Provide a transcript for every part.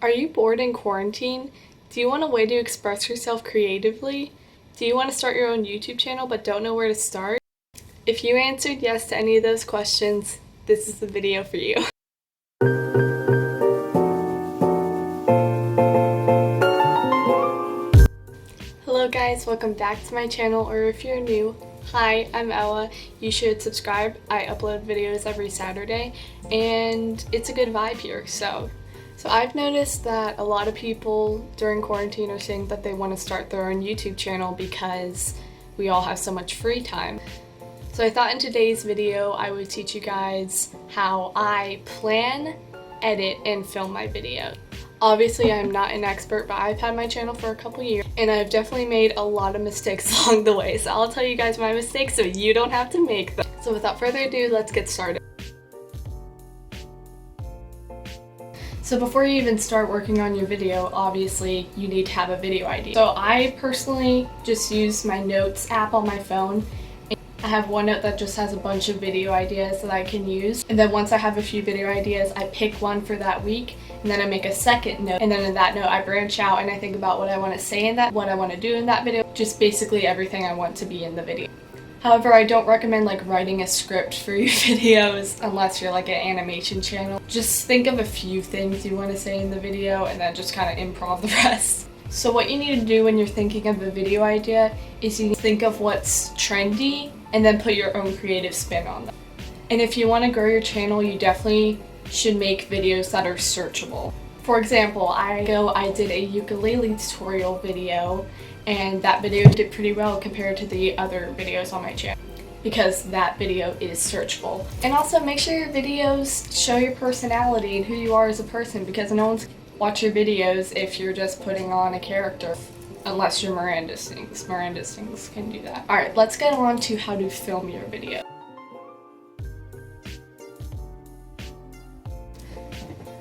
Are you bored in quarantine? Do you want a way to express yourself creatively? Do you want to start your own YouTube channel but don't know where to start? If you answered yes to any of those questions, this is the video for you. Hello guys, welcome back to my channel, or if you're new, hi, I'm Ella. You should subscribe. I upload videos every Saturday and it's a good vibe here. So I've noticed that a lot of people during quarantine are saying that they want to start their own YouTube channel because we all have so much free time. So I thought in today's video I would teach you guys how I plan, edit, and film my videos. Obviously I'm not an expert, but I've had my channel for a couple years and I've definitely made a lot of mistakes along the way. So I'll tell you guys my mistakes so you don't have to make them. So without further ado, let's get started. So before you even start working on your video, obviously you need to have a video idea. So I personally just use my notes app on my phone. I have OneNote that just has a bunch of video ideas that I can use. And then once I have a few video ideas, I pick one for that week, and then I make a second note. And then in that note, I branch out and I think about what I want to say in that, what I want to do in that video, just basically everything I want to be in the video. However, I don't recommend like writing a script for your videos unless you're like an animation channel. Just think of a few things you want to say in the video and then just kind of improv the rest. So what you need to do when you're thinking of a video idea is you think of what's trendy and then put your own creative spin on them. And if you want to grow your channel, you definitely should make videos that are searchable. For example, I did a ukulele tutorial video, and that video did pretty well compared to the other videos on my channel because that video is searchable. And also make sure your videos show your personality and who you are as a person, because no one's gonna watch your videos if you're just putting on a character. Unless you're Miranda Sings. Miranda Sings can do that. Alright, let's get on to how to film your video.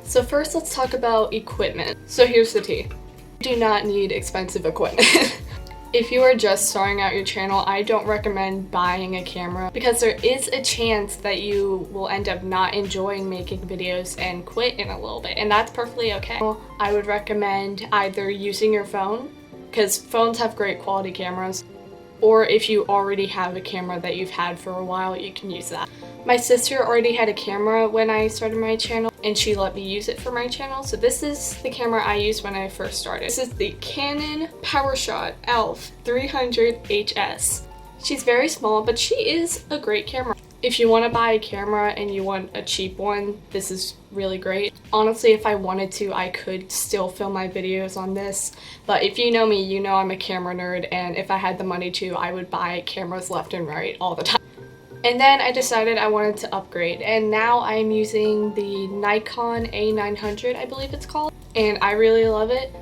So first let's talk about equipment. So here's the tea. You do not need expensive equipment. If you are just starting out your channel, I don't recommend buying a camera because there is a chance that you will end up not enjoying making videos and quit in a little bit, and that's perfectly okay. I would recommend either using your phone, because phones have great quality cameras, or if you already have a camera that you've had for a while, you can use that. My sister already had a camera when I started my channel and she let me use it for my channel. So this is the camera I used when I first started. This is the Canon PowerShot ELPH 300HS. She's very small, but she is a great camera. If you want to buy a camera and you want a cheap one, this is really great. Honestly, if I wanted to, I could still film my videos on this. But if you know me, you know I'm a camera nerd, and if I had the money to, I would buy cameras left and right all the time. And then I decided I wanted to upgrade, and now I'm using the Nikon A900, I believe it's called, and I really love it.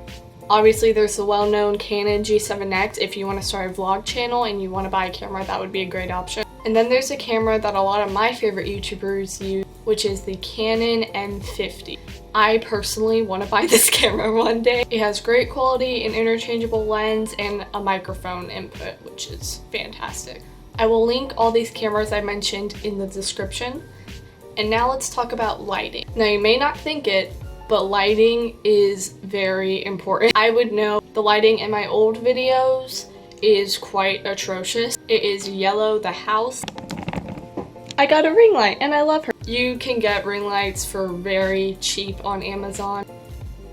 Obviously, there's the well-known Canon G7X. If you want to start a vlog channel and you want to buy a camera, that would be a great option. And then there's a camera that a lot of my favorite YouTubers use, which is the Canon M50. I personally want to buy this camera one day. It has great quality, an interchangeable lens, and a microphone input, which is fantastic. I will link all these cameras I mentioned in the description. And now let's talk about lighting. Now you may not think it, but lighting is very important. I would know the lighting in my old videos is quite atrocious. It is Yellow the House. I got a ring light and I love her. You can get ring lights for very cheap on Amazon.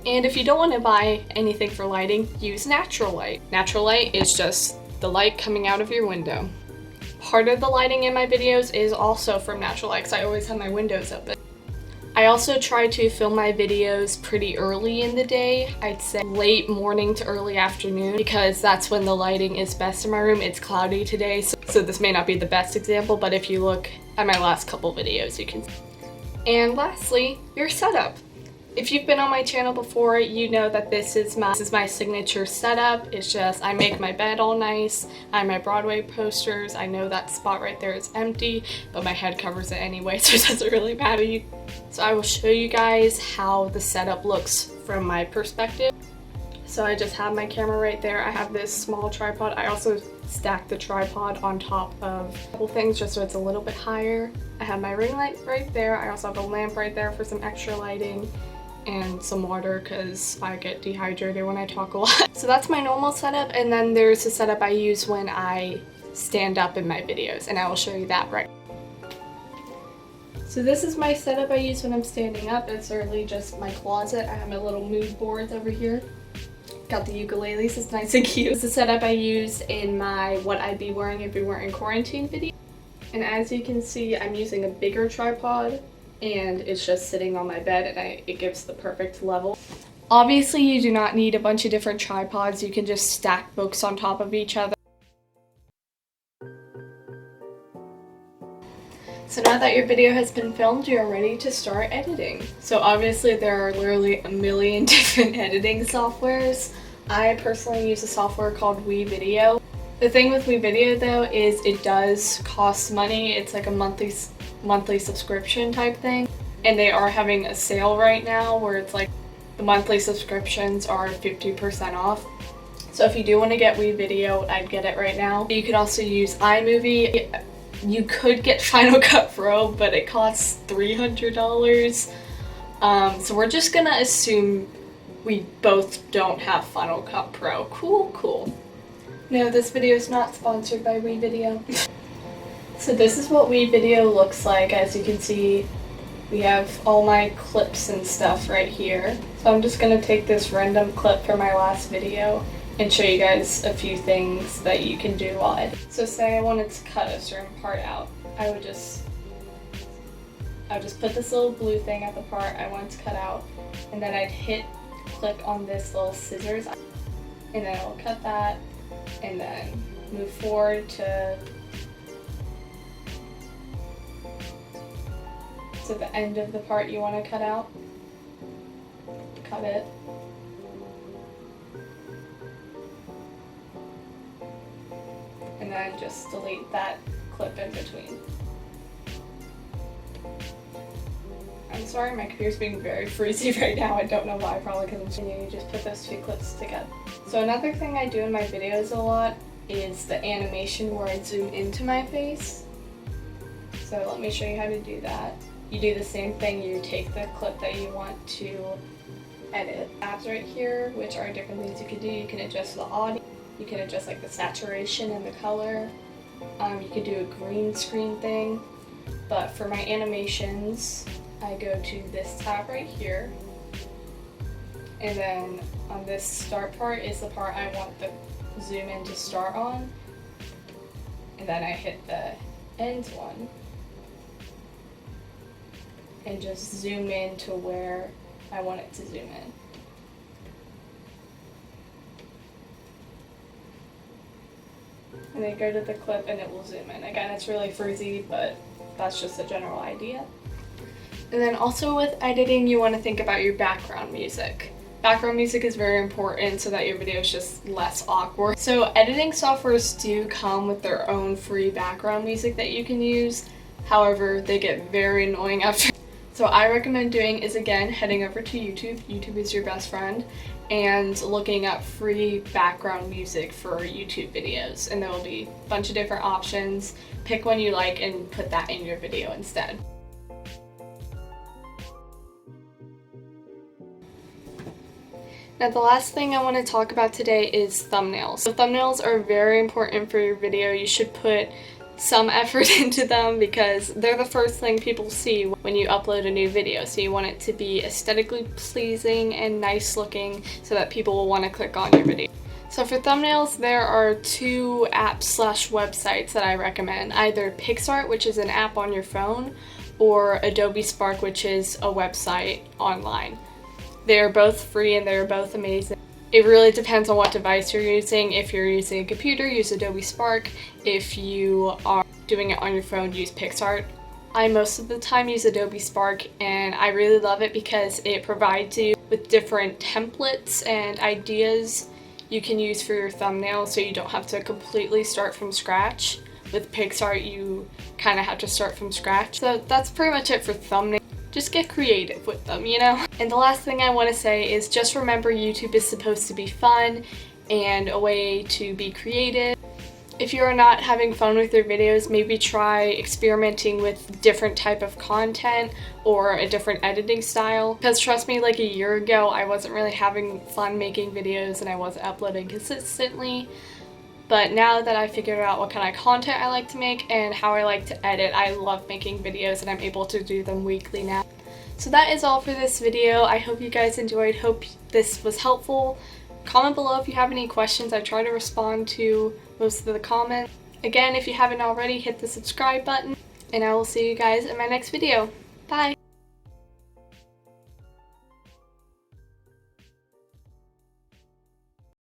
And if you don't want to buy anything for lighting, use natural light. Natural light is just the light coming out of your window. Part of the lighting in my videos is also from natural light because I always have my windows open. I also try to film my videos pretty early in the day. I'd say late morning to early afternoon, because that's when the lighting is best in my room. It's cloudy today, so this may not be the best example, but if you look at my last couple videos, you can see. And lastly, your setup. If you've been on my channel before, you know that this is my signature setup. It's just, I make my bed all nice, I have my Broadway posters. I know that spot right there is empty, but my head covers it anyway, so it doesn't really matter. So I will show you guys how the setup looks from my perspective. So I just have my camera right there. I have this small tripod. I also stacked the tripod on top of a couple things just so it's a little bit higher. I have my ring light right there. I also have a lamp right there for some extra lighting. and some water because I get dehydrated when I talk a lot. So that's my normal setup, and then there's a setup I use when I stand up in my videos, and I will show you that right. So this is my setup I use when I'm standing up. It's literally just my closet. I have my little mood boards over here. Got the ukuleles, it's nice and cute. It's the setup I use in my what I'd be wearing if we weren't in quarantine video. And as you can see, I'm using a bigger tripod, and it's just sitting on my bed, and it gives the perfect level. Obviously, you do not need a bunch of different tripods. You can just stack books on top of each other. So now that your video has been filmed, you're ready to start editing. So obviously there are literally a million different editing softwares. I personally use a software called WeVideo. The thing with WeVideo though is it does cost money. It's like a monthly subscription type thing. And they are having a sale right now where it's like the monthly subscriptions are 50% off. So if you do want to get WeVideo, I'd get it right now. You could also use iMovie. You could get Final Cut Pro, but it costs $300. So we're just gonna assume we both don't have Final Cut Pro. Cool. No, this video is not sponsored by WeVideo. So this is what WeVideo looks like. As you can see, we have all my clips and stuff right here. So I'm just gonna take this random clip from my last video and show you guys a few things that you can do while editing. So say I wanted to cut a certain part out. I would just put this little blue thing at the part I want to cut out, and then I'd click on this little scissors, and then I'll cut that, and then move forward to the end of the part you want to cut out. Cut it. And then just delete that clip in between. I'm sorry, my computer's being very freezy right now. I don't know why, probably because you just put those two clips together. So another thing I do in my videos a lot is the animation where I zoom into my face. So let me show you how to do that. You do the same thing, you take the clip that you want to edit. Tabs right here, which are different things you can do. You can adjust the audio. You can adjust like the saturation and the color. You can do a green screen thing. But for my animations, I go to this tab right here. And then on this start part is the part I want the zoom in to start on. And then I hit the end one. And just zoom in to where I want it to zoom in. And then go to the clip and it will zoom in. Again, it's really freezy, but that's just a general idea. And then also with editing, you want to think about your background music. Background music is very important so that your video is just less awkward. So editing softwares do come with their own free background music that you can use. However, they get very annoying after. So I recommend doing is, again, heading over to YouTube. YouTube is your best friend. And looking up free background music for YouTube videos. And there will be a bunch of different options. Pick one you like and put that in your video instead. Now the last thing I want to talk about today is thumbnails. So thumbnails are very important for your video. You should put some effort into them because they're the first thing people see when you upload a new video. So you want it to be aesthetically pleasing and nice looking so that people will want to click on your video. So for thumbnails, there are two apps/websites that I recommend. Either PixArt, which is an app on your phone, or Adobe Spark, which is a website online. They are both free and they're both amazing. It really depends on what device you're using. If you're using a computer, use Adobe Spark. If you are doing it on your phone, use PixArt. I most of the time use Adobe Spark and I really love it because it provides you with different templates and ideas you can use for your thumbnail so you don't have to completely start from scratch. With PixArt, you kind of have to start from scratch. So that's pretty much it for thumbnails. Just get creative with them, you know? And the last thing I want to say is just remember YouTube is supposed to be fun and a way to be creative. If you are not having fun with your videos, maybe try experimenting with different type of content or a different editing style. Because trust me, like a year ago, I wasn't really having fun making videos and I wasn't uploading consistently. But now that I figured out what kind of content I like to make and how I like to edit, I love making videos and I'm able to do them weekly now. So that is all for this video. I hope you guys enjoyed. Hope this was helpful. Comment below if you have any questions. I try to respond to most of the comments. Again, if you haven't already, hit the subscribe button and I will see you guys in my next video. Bye!